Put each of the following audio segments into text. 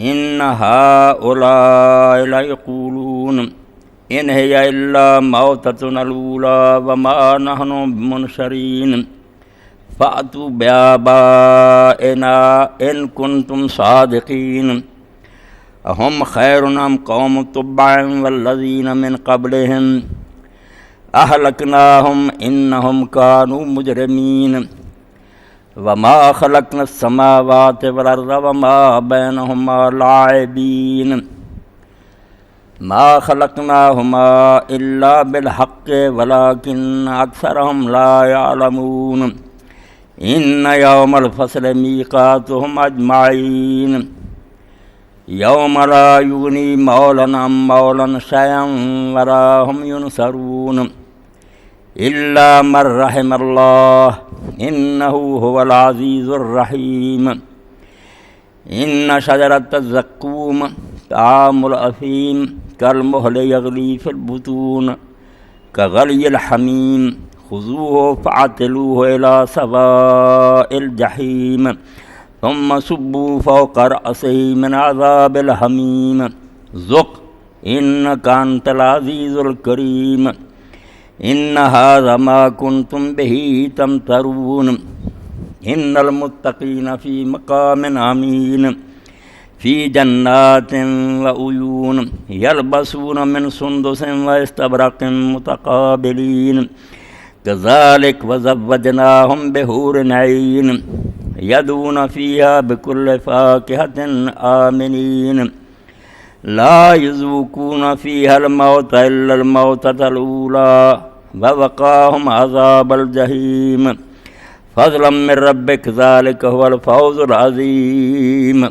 إن هؤلاء ليقولون إن هي إلا موتتنا الأولى وما نحن بمنشرين فأتوا بآبائنا إن كنتم صادقين أهم خير أم قوم تبع والذين من قبلهم أهلكناهم إنهم كانوا مجرمين وما خلقنا السماوات والأرض وما بينهما لاعبين ما خلقناهما إلا بالحق ولكن أكثرهم لا يعلمون إن يوم الفصل ميقاتهم أجمعين يوم لا يغني مولى عن مولى شيئا ولا هم ينصرون إلا من رحم الله إنه هو العزيز الرحيم إن شجرة الزقوم طعام الأثيم كالمهل يغلي في البطون كغلي الحميم خذوه فاعتلوه إلى سواء الجحيم ثم صبوا فوق رأسه من عذاب الحميم ذق إنك أنت العزيز الكريم إن هذا ما كنتم به تمترون إن المتقين في مقام أمين في جنات وعيون يلبسون من سندس واستبرق متقابلين كذلك وزوجناهم بحور عين يدعون فيها بكل فاكهة آمنين لا يذوقون فيها الموت إلا الموتة الأولى ووقاهم عذاب الجحيم فضلا من ربك ذلك هو الفوز العظیم۔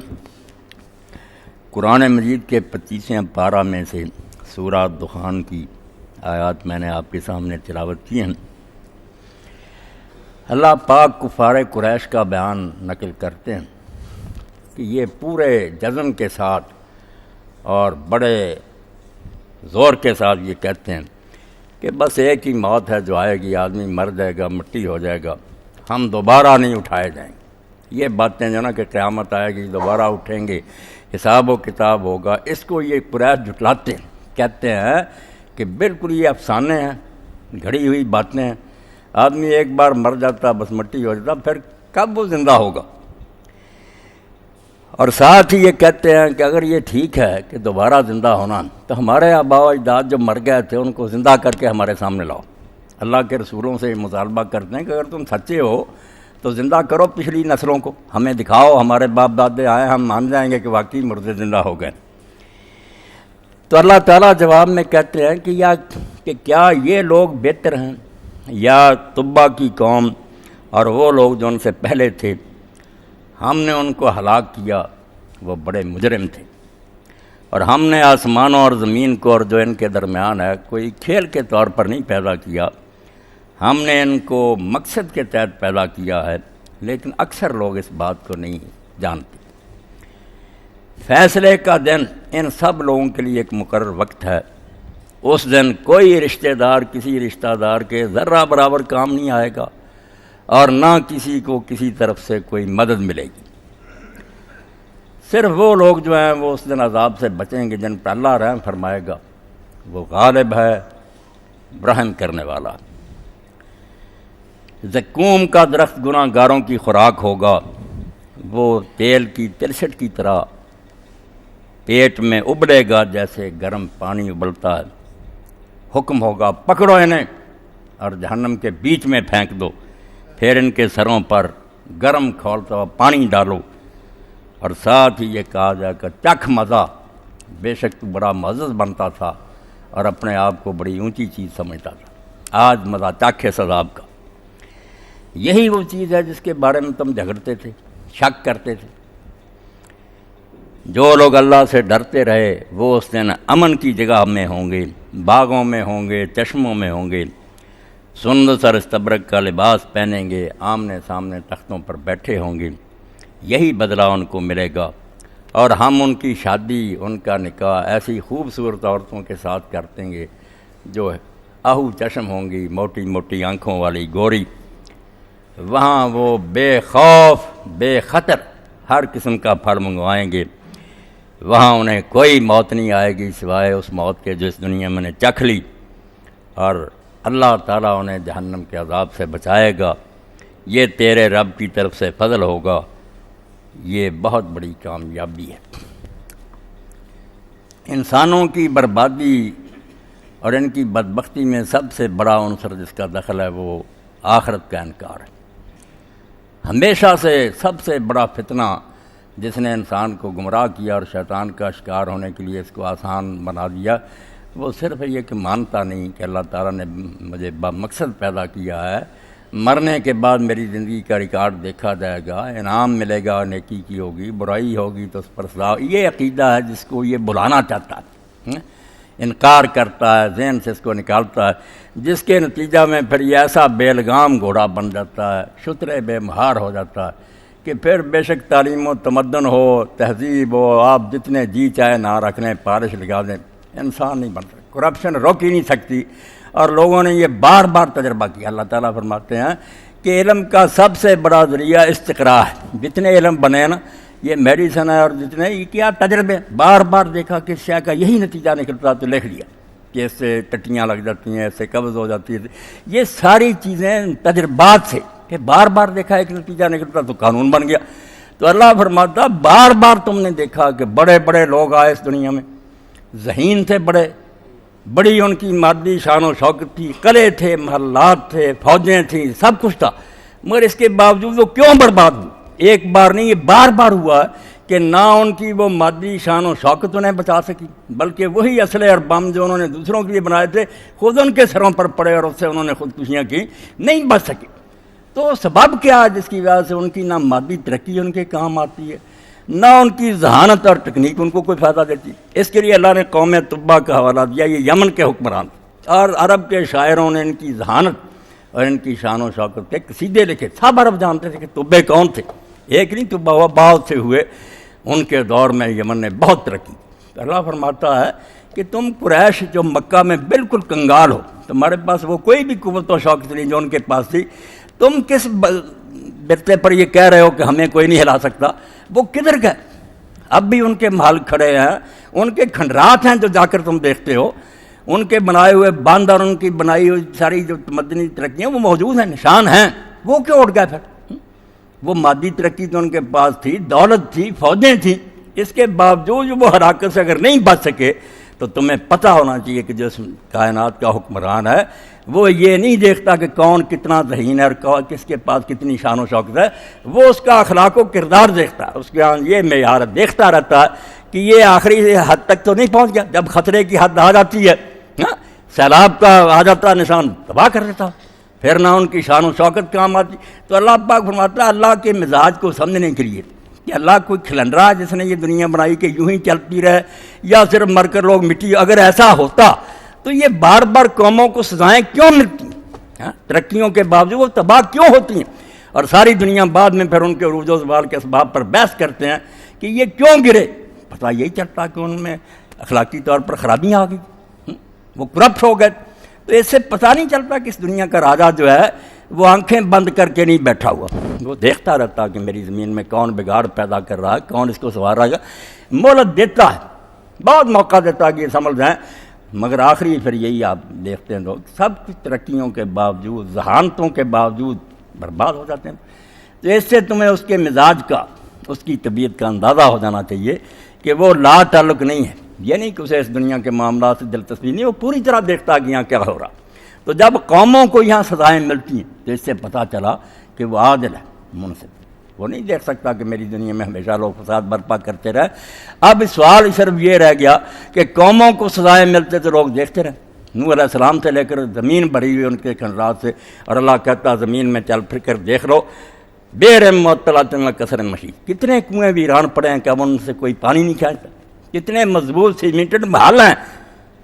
قرآن مجید کے 25ویں پارہ میں سے سورہ دخان کی آیات میں نے آپ کے سامنے تلاوت کی ہیں۔ اللہ پاک کفار قریش کا بیان نقل کرتے ہیں کہ یہ پورے جزم کے ساتھ اور بڑے زور کے ساتھ یہ کہتے ہیں کہ بس ایک ہی موت ہے جو آئے گی، آدمی مر جائے گا، مٹی ہو جائے گا، ہم دوبارہ نہیں اٹھائے جائیں گے۔ یہ باتیں جو نا کہ قیامت آئے گی، دوبارہ اٹھیں گے، حساب و کتاب ہوگا، اس کو یہ قریش جھٹلاتے ہیں، کہتے ہیں کہ بالکل یہ افسانے ہیں، گھڑی ہوئی باتیں ہیں، آدمی ایک بار مر جاتا بس مٹی ہو جاتا، پھر کب وہ زندہ ہوگا؟ اور ساتھ ہی یہ کہتے ہیں کہ اگر یہ ٹھیک ہے کہ دوبارہ زندہ ہونا تو ہمارے آباء و اجداد جو مر گئے تھے ان کو زندہ کر کے ہمارے سامنے لاؤ۔ اللہ کے رسولوں سے مطالبہ کرتے ہیں کہ اگر تم سچے ہو تو زندہ کرو پچھلی نسلوں کو، ہمیں دکھاؤ، ہمارے باپ دادے آئے، ہم مان جائیں گے کہ واقعی مردے زندہ ہو گئے۔ تو اللہ تعالیٰ جواب میں کہتے ہیں کہ کیا یہ لوگ بہتر ہیں یا تبا کی قوم اور وہ لوگ جو ان سے پہلے تھے؟ ہم نے ان کو ہلاک کیا، وہ بڑے مجرم تھے، اور ہم نے آسمانوں اور زمین کو اور جو ان کے درمیان ہے کوئی کھیل کے طور پر نہیں پیدا کیا، ہم نے ان کو مقصد کے تحت پیدا کیا ہے، لیکن اکثر لوگ اس بات کو نہیں جانتے۔ فیصلے کا دن ان سب لوگوں کے لیے ایک مقرر وقت ہے، اس دن کوئی رشتہ دار کسی رشتہ دار کے ذرہ برابر کام نہیں آئے گا، اور نہ کسی کو کسی طرف سے کوئی مدد ملے گی۔ صرف وہ لوگ جو ہیں وہ اس دن عذاب سے بچیں گے جن پر اللہ رحم فرمائے گا، وہ غالب ہے، رحم کرنے والا۔ زقوم کا درخت گناہ گاروں کی خوراک ہوگا، وہ تیل کی تلچھٹ کی طرح پیٹ میں ابلے گا جیسے گرم پانی ابلتا ہے۔ حکم ہوگا پکڑو انہیں اور جہنم کے بیچ میں پھینک دو، پھر ان کے سروں پر گرم کھولتا ہوا پانی ڈالو، اور ساتھ ہی یہ کہا جائے کہ چکھ مزہ، بے شک تو بڑا معزز بنتا تھا اور اپنے آپ کو بڑی اونچی چیز سمجھتا تھا، آج مزہ چکھ اس عذاب کا۔ یہی وہ چیز ہے جس کے بارے میں تم جھگڑتے تھے، شک کرتے تھے۔ جو لوگ اللہ سے ڈرتے رہے وہ اس دن امن کی جگہ میں ہوں گے، باغوں میں ہوں گے، چشموں میں ہوں گے، سندس اور استبرق کا لباس پہنیں گے، آمنے سامنے تختوں پر بیٹھے ہوں گے، یہی بدلہ ان کو ملے گا، اور ہم ان کی شادی، ان کا نکاح ایسی خوبصورت عورتوں کے ساتھ کرتے گے جو آہو چشم ہوں گی، موٹی موٹی آنکھوں والی گوری۔ وہاں وہ بے خوف بے خطر ہر قسم کا پھل منگوائیں گے، وہاں انہیں کوئی موت نہیں آئے گی سوائے اس موت کے جو اس دنیا میں نے چکھ لی، اور اللہ تعالیٰ انہیں جہنم کے عذاب سے بچائے گا۔ یہ تیرے رب کی طرف سے فضل ہوگا، یہ بہت بڑی کامیابی ہے۔ انسانوں کی بربادی اور ان کی بدبختی میں سب سے بڑا عنصر جس کا دخل ہے وہ آخرت کا انکار ہے۔ ہمیشہ سے سب سے بڑا فتنہ جس نے انسان کو گمراہ کیا اور شیطان کا شکار ہونے کے لیے اس کو آسان بنا دیا، وہ صرف یہ کہ مانتا نہیں کہ اللہ تعالیٰ نے مجھے بمقصد پیدا کیا ہے، مرنے کے بعد میری زندگی کا ریکارڈ دیکھا جائے گا، انعام ملے گا، نیکی کی ہوگی، برائی ہوگی تو اس پر سزا۔ یہ عقیدہ ہے جس کو یہ بلانا چاہتا ہے، انکار کرتا ہے، ذہن سے اس کو نکالتا ہے، جس کے نتیجہ میں پھر یہ ایسا بے لگام گھوڑا بن جاتا ہے، شتر بے مہار ہو جاتا ہے کہ پھر بے شک تعلیم و تمدن ہو، تہذیب ہو، آپ جتنے جی چاہے نہ رکھ لیں، پالش لگا دیں، انسان نہیں بن سکتا، کرپشن روک ہی نہیں سکتی۔ اور لوگوں نے یہ بار بار تجربہ کیا۔ اللہ تعالیٰ فرماتے ہیں کہ علم کا سب سے بڑا ذریعہ استقراء ہے۔ جتنے علم بنے نا، یہ میڈیسن ہے اور جتنے یہ کیا تجربے، بار بار دیکھا کہ شے کا یہی نتیجہ نکلتا تو لکھ لیا کہ اس سے ٹٹیاں لگ جاتی ہیں، اس سے قبض ہو جاتی ہے۔ یہ ساری چیزیں تجربات سے کہ بار بار دیکھا ایک نتیجہ نکلتا تو قانون بن گیا۔ تو اللہ فرماتا بار بار تم نے دیکھا کہ بڑے بڑے لوگ آئے اس دنیا میں، ذہین تھے، بڑی ان کی مادی شان و شوکت تھی، قلعے تھے، محلات تھے، فوجیں تھیں، سب کچھ تھا، مگر اس کے باوجود وہ کیوں برباد ہوئی؟ ایک بار نہیں، یہ بار بار ہوا کہ نہ ان کی وہ مادی شان و شوکت انہیں بچا سکی، بلکہ وہی اسلحے اور بم جو انہوں نے دوسروں کے لیے بنائے تھے خود ان کے سروں پر پڑے اور اس سے انہوں نے خودکشیاں کی، نہیں بچ سکے۔ تو سبب کیا ہے جس کی وجہ سے ان کی نہ مادی ترقی ان کے کام آتی ہے، نہ ان کی ذہانت اور تکنیک ان کو کوئی فائدہ دیتی؟ اس کے لیے اللہ نے قوم تبا کا حوالہ دیا، یہ یمن کے حکمران اور عرب کے شاعروں نے ان کی ذہانت اور ان کی شان و شوکت کے قصیدے لکھے۔ سب عرب جانتے تھے کہ تبے کون تھے، ایک نہیں تبا ہوا، بہت سے ہوئے۔ ان کے دور میں یمن نے بہت ترقی کی۔ اللہ فرماتا ہے کہ تم قریش جو مکہ میں بالکل کنگال ہو، تمہارے پاس وہ کوئی بھی قوت و شوکت نہیں جو ان کے پاس تھی، تم کس برتے پر یہ کہہ رہے ہو کہ ہمیں کوئی نہیں ہلا سکتا؟ وہ کدھر گئے؟ اب بھی ان کے محل کھڑے ہیں، ان کے کھنڈرات ہیں جو جا کر تم دیکھتے ہو، ان کے بنائے ہوئے بند اور ان کی بنائی ہوئی ساری جو مدنی ترقیاں وہ موجود ہیں، نشان ہیں۔ وہ کیوں اٹھ گئے پھر؟ وہ مادی ترقی تو ان کے پاس تھی، دولت تھی، فوجیں تھیں، اس کے باوجود وہ ہلاکت سے اگر نہیں بچ سکے تو تمہیں پتہ ہونا چاہیے کہ جو اس کائنات کا حکمران ہے وہ یہ نہیں دیکھتا کہ کون کتنا ذہین ہے اور کس کے پاس کتنی شان و شوکت ہے، وہ اس کا اخلاق و کردار دیکھتا ہے، اس کے یہ معیار دیکھتا رہتا ہے کہ یہ آخری حد تک تو نہیں پہنچ گیا۔ جب خطرے کی حد آ جاتی ہے، سیلاب کا آ جاتا نشان، تباہ کر دیتا، پھر نہ ان کی شان و شوکت کام آتی۔ تو اللہ پاک فرماتا ہے اللہ کے مزاج کو سمجھنے کے لیے کہ اللہ کوئی کھلنڈرا جس نے یہ دنیا بنائی کہ یوں ہی چلتی رہے یا صرف مر کر لوگ مٹی، اگر ایسا ہوتا تو یہ بار بار قوموں کو سزائیں کیوں ملتی ہیں؟ ترقیوں کے باوجود وہ تباہ کیوں ہوتی ہیں؟ اور ساری دنیا بعد میں پھر ان کے عروج و زوال کے اسباب پر بحث کرتے ہیں کہ یہ کیوں گرے۔ پتہ یہی چلتا کہ ان میں اخلاقی طور پر خرابیاں آ گئی، وہ کرپٹ ہو گئے۔ تو اس سے پتہ نہیں چلتا کہ اس دنیا کا راجا جو ہے وہ آنکھیں بند کر کے نہیں بیٹھا ہوا، وہ دیکھتا رہتا کہ میری زمین میں کون بگاڑ پیدا کر رہا ہے، کون اس کو سنوار رہا ہے، مہلت دیتا ہے، بہت موقع دیتا ہے کہ یہ سمجھ جائیں، مگر آخری پھر یہی آپ دیکھتے ہیں لوگ سب کچھ ترقیوں کے باوجود، ذہانتوں کے باوجود برباد ہو جاتے ہیں۔ تو اس سے تمہیں اس کے مزاج کا، اس کی طبیعت کا اندازہ ہو جانا چاہیے کہ وہ لا تعلق نہیں ہے۔ یہ نہیں کہ اسے اس دنیا کے معاملات سے دلچسپی نہیں، وہ پوری طرح دیکھتا ہے کہ یہاں کیا ہو رہا۔ تو جب قوموں کو یہاں سزائیں ملتی ہیں تو اس سے پتہ چلا کہ وہ عادل ہے، منصف، وہ نہیں دیکھ سکتا کہ میری دنیا میں ہمیشہ لوگ فساد برپا کرتے رہے۔ اب سوال صرف یہ رہ گیا کہ قوموں کو سزائیں ملتے تو لوگ دیکھتے رہے۔ نوح علیہ السلام سے لے کر زمین بھری ہوئی ان کے کھنڈرات سے، اور اللہ کہتا زمین میں چل پھر کر دیکھ لو، بئر معطلۃ و کثر مشید، کتنے کنویں ویران پڑے ہیں کہ اب ان سے کوئی پانی نہیں کھینچتا، کتنے مضبوط سیمنٹڈ محل ہیں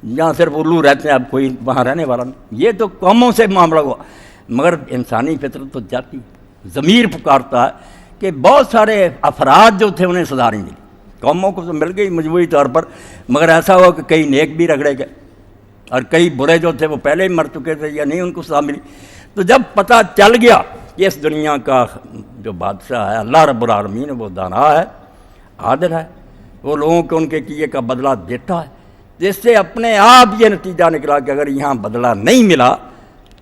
جہاں صرف الو رہتے ہیں، اب کوئی وہاں رہنے والا نہیں۔ یہ تو قوموں سے معاملہ ہوا، مگر انسانی فطرت تو جاتی، ضمیر پکارتا ہے کہ بہت سارے افراد جو تھے انہیں سزا نہیں ملی، قوموں کو تو مل گئی مجموعی طور پر، مگر ایسا ہوا کہ کئی نیک بھی رگڑے گئے اور کئی برے جو تھے وہ پہلے ہی مر چکے تھے یا نہیں ان کو سزا ملی۔ تو جب پتہ چل گیا کہ اس دنیا کا جو بادشاہ ہے اللہ رب العالمین، وہ دانا ہے، عادل ہے، وہ لوگوں کو ان کے کیے کا بدلہ دیتا ہے، جس سے اپنے آپ یہ نتیجہ نکلا کہ اگر یہاں بدلہ نہیں ملا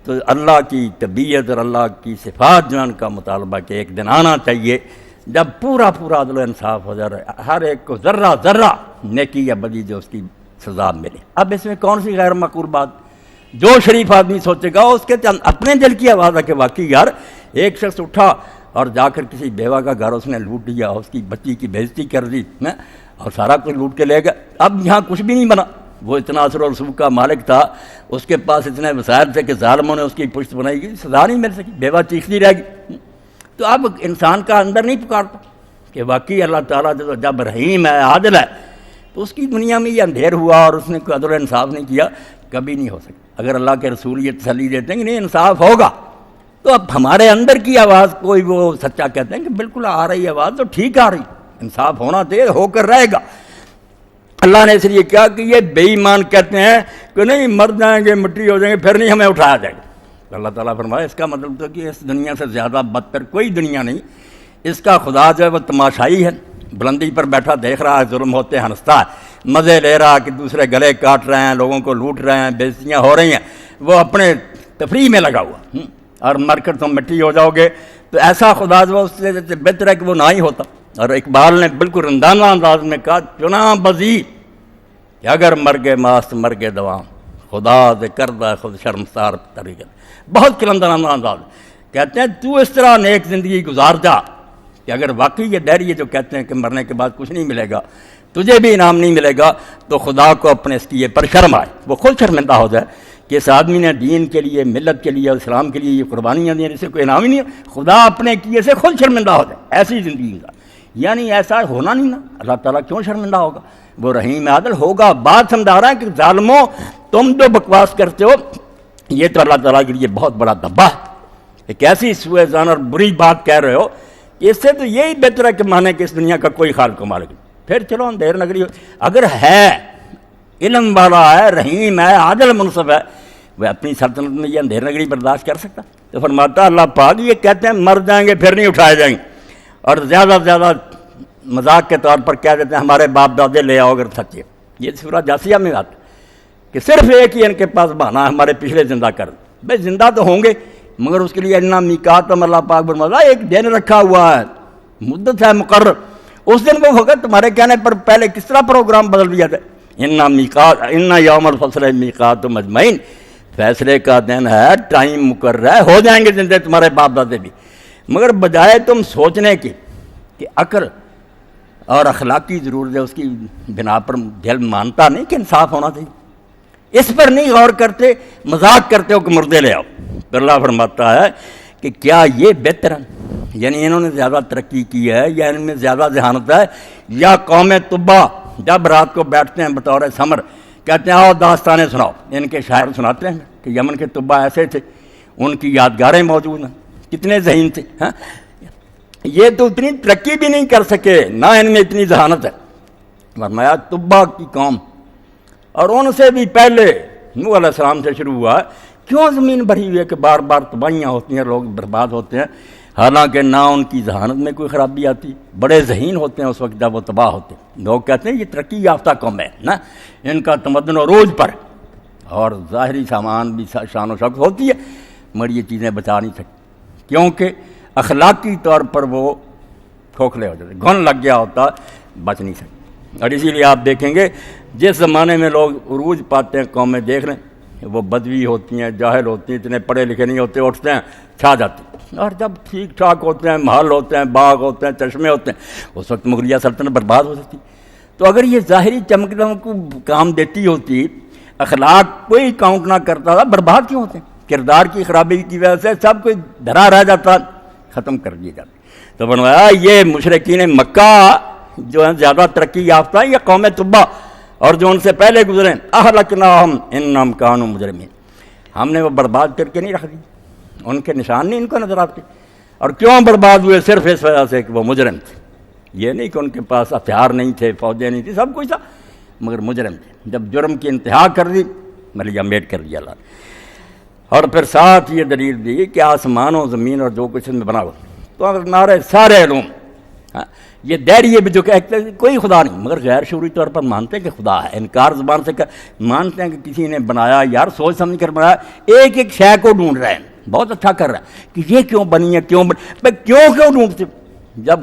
تو اللہ کی طبیعت اور اللہ کی صفات جو ان کا مطالبہ کہ ایک دن آنا چاہیے جب پورا عدل و انصاف ہو جائے، ہر ایک کو ذرہ ذرہ نیکی یا بدی جو اس کی سزا ملے۔ اب اس میں کون سی غیر معقول بات؟ جو شریف آدمی سوچے گا اس کے اپنے دل کی آواز ہے کہ واقعی یار ایک شخص اٹھا اور جا کر کسی بیوہ کا گھر اس نے لوٹ لیا، اس کی بچی کی بے عزتی کر دی اور سارا کچھ لوٹ کے لے گیا، اب یہاں کچھ بھی نہیں بنا۔ وہ اتنا اثر و رسوخ کا مالک تھا، اس کے پاس اتنے وسائل تھے کہ ظالموں نے اس کی پشت بنائی گئی، سزا نہیں مل سکی، بیوہ چیختی رہ گئی۔ تو اب انسان کا اندر نہیں پکارتا کہ واقعی اللہ تعالیٰ جب رحیم ہے، عادل ہے، تو اس کی دنیا میں یہ اندھیر ہوا اور اس نے کوئی عدل و انصاف نہیں کیا، کبھی نہیں ہو سکتا۔ اگر اللہ کے رسول یہ تسلی دیتے ہیں کہ نہیں انصاف ہوگا، تو اب ہمارے اندر کی آواز کوئی وہ سچا کہتے ہیں کہ بالکل آ رہی آواز تو ٹھیک آ رہی، انصاف ہونا چاہیے، ہو کر رہے گا۔ اللہ نے اس لیے کیا کہ یہ بے ایمان کہتے ہیں کہ نہیں مر جائیں گے، مٹی ہو جائیں گے، پھر نہیں ہمیں اٹھایا جائے گا۔ اللہ تعالیٰ فرمایا اس کا مطلب تو کہ اس دنیا سے زیادہ بدتر کوئی دنیا نہیں، اس کا خدا جو ہے وہ تماشائی ہے، بلندی پر بیٹھا دیکھ رہا ہے، ظلم ہوتے ہنستا ہے، مزے لے رہا کہ دوسرے گلے کاٹ رہے ہیں، لوگوں کو لوٹ رہے ہیں، بے عزتیاں ہو رہی ہیں، وہ اپنے تفریح میں لگا ہوا، اور مر کر تم مٹی ہو جاؤ گے۔ تو ایسا خدا جو اس سے بہتر ہے کہ وہ نہ ہی ہوتا۔ اور اقبال نے بالکل رندانہ انداز میں کہا چنا بزی کہ اگر مر گئے ماست مر گئے دوام، خدا سے کردہ خود شرمسار طریقت۔ بہت کلندرانہ انداز کہتے ہیں تو اس طرح نیک زندگی گزار جا کہ اگر واقعی یہ ڈہری جو کہتے ہیں کہ مرنے کے بعد کچھ نہیں ملے گا، تجھے بھی انعام نہیں ملے گا، تو خدا کو اپنے اس کیے پر شرم آئے، وہ خود شرمندہ ہو جائے کہ اس آدمی نے دین کے لیے، ملت کے لیے اور اسلام کے لیے یہ قربانیاں دیں، اسے کوئی انعام ہی نہیں ہے، خدا اپنے کیے سے خود شرمندہ ہو جائے۔ ایسی زندگی گزار، یعنی ایسا ہونا نہیں نا، اللہ تعالیٰ کیوں شرمندہ ہوگا؟ وہ رحیم عادل ہوگا۔ بات سمجھا رہا ہے کہ ظالموں تم جو بکواس کرتے ہو یہ تو اللہ تعالیٰ کے لیے بہت بڑا دبا ہے، ایک ایسی سوء ظن اور بری بات کہہ رہے ہو کہ اس سے تو یہی بہتر ہے کہ مانے کہ اس دنیا کا کوئی خالق و مالک نہیں۔ پھر چلو اندھیر نگری ہو، اگر ہے علم والا ہے، رحیم ہے، عادل منصف ہے، وہ اپنی سلطنت میں یہ اندھیر نگری برداشت کر سکتا؟ تو فرماتا اللہ پاک یہ کہتے ہیں مر جائیں گے پھر نہیں اٹھائے جائیں گے، اور زیادہ سے زیادہ مذاق کے طور پر کہہ دیتے ہیں ہمارے باپ دادے لے آؤ اگر سچے۔ یہ سورہ جاسیہ میں آتا کہ صرف ایک ہی ان کے پاس بہانہ ہے ہمارے پچھلے زندہ کر دیں۔ بھائی زندہ تو ہوں گے مگر اس کے لیے انا میقات اللہ پاک فرماتا ایک دن رکھا ہوا ہے، مدت ہے مقرر، اس دن وہ ہوگا۔ تمہارے کہنے پر پہلے کس طرح پروگرام بدل دیا تھا؟ انا یوم الفصل میقاتہم اجمعین، فیصلے کا دن ہے، ٹائم مقرر ہے، ہو جائیں گے زندے تمہارے باپ دادے بھی، مگر بجائے تم سوچنے کی کہ عقل اور اخلاقی ضرورت ہے اس کی بنا پر دل مانتا نہیں کہ انصاف ہونا چاہیے، اس پر نہیں غور کرتے، مذاق کرتے ہو کہ مردے لے آؤ۔ تو اللہ فرماتا ہے کہ کیا یہ بہتر ہے، یعنی انہوں نے زیادہ ترقی کی ہے یا ان میں زیادہ ذہانت ہے، یا قوم طبا جب رات کو بیٹھتے ہیں بطور سمر کہتے ہیں آؤ داستانیں سناؤ، ان کے شاعر سناتے ہیں کہ یمن کے طبا ایسے تھے، ان کی یادگاریں موجود ہیں، کتنے ذہین تھے، ہاں یہ تو اتنی ترقی بھی نہیں کر سکے، نہ ان میں اتنی ذہانت ہے۔ فرمایا طبا کی قوم، اور ان سے بھی پہلے نوح علیہ السلام سے شروع ہوا ہے، کیوں زمین بھری ہوئی ہے کہ بار بار تباہیاں ہوتی ہیں، لوگ برباد ہوتے ہیں، حالانکہ نہ ان کی ذہانت میں کوئی خرابی آتی، بڑے ذہین ہوتے ہیں اس وقت جب وہ تباہ ہوتے ہیں۔ لوگ کہتے ہیں یہ ترقی یافتہ قوم ہے نا، ان کا تمدن عروج پر، اور ظاہری سامان بھی شان و شوکت ہوتی ہے مگر یہ چیزیں بچا نہیں سکتی، کیونکہ اخلاقی طور پر وہ کھوکھلے ہو جاتے، گھن لگ گیا ہوتا، بچ نہیں سکتے۔ اور اسی لیے آپ دیکھیں گے جس زمانے میں لوگ عروج پاتے ہیں قومیں دیکھ لیں، وہ بدوی ہوتی ہیں، جاہل ہوتی ہیں، اتنے پڑھے لکھے نہیں ہوتے، اٹھتے ہیں چھا جاتے ہیں، اور جب ٹھیک ٹھاک ہوتے ہیں، محل ہوتے ہیں، باغ ہوتے ہیں، چشمے ہوتے ہیں، اس وقت مغلیہ سلطنت برباد ہو سکتی۔ تو اگر یہ ظاہری چمکدموں کو کام دیتی ہوتی، اخلاق کوئی کاؤنٹ نہ کرتا تھا، برباد کیوں ہوتے ہیں؟ کردار کی خرابی کی وجہ سے سب کوئی دھرا رہ جاتا، ختم کر دیے جاتے۔ تو بنوایا یہ مشرکین مکہ جو ہیں زیادہ ترقی یافتہ ہیں یا قوم طبا، اور جو ان سے پہلے گزرے اہلکناہم انہم کانوا مجرمین، ہم نے وہ برباد کر کے نہیں رکھ دی، ان کے نشان نہیں ان کو نظر آتے۔ اور کیوں برباد ہوئے؟ صرف اس وجہ سے کہ وہ مجرم تھے، یہ نہیں کہ ان کے پاس ہتھیار نہیں تھے، فوجیں نہیں تھی، سب کچھ تھا مگر مجرم تھے۔ جب جرم کی انتہا کر دی ملیا میٹ کر دیا اللہ نے، اور پھر ساتھ یہ دلیل دی کہ آسمان و زمین اور جو کچھ ان میں بنا ہوا، تو ہمارے سارے علوم یہ دہریے بھی جو کہتے ہیں کوئی خدا نہیں، مگر غیر شعوری طور پر مانتے ہیں کہ خدا ہے، انکار زبان سے مانتے ہیں کہ کسی نے بنایا، یار سوچ سمجھ کر بنایا، ایک ایک شے کو ڈھونڈ رہے ہیں، بہت اچھا کر رہا ہے کہ یہ کیوں بنی ہے، کیوں ڈھونڈتے جب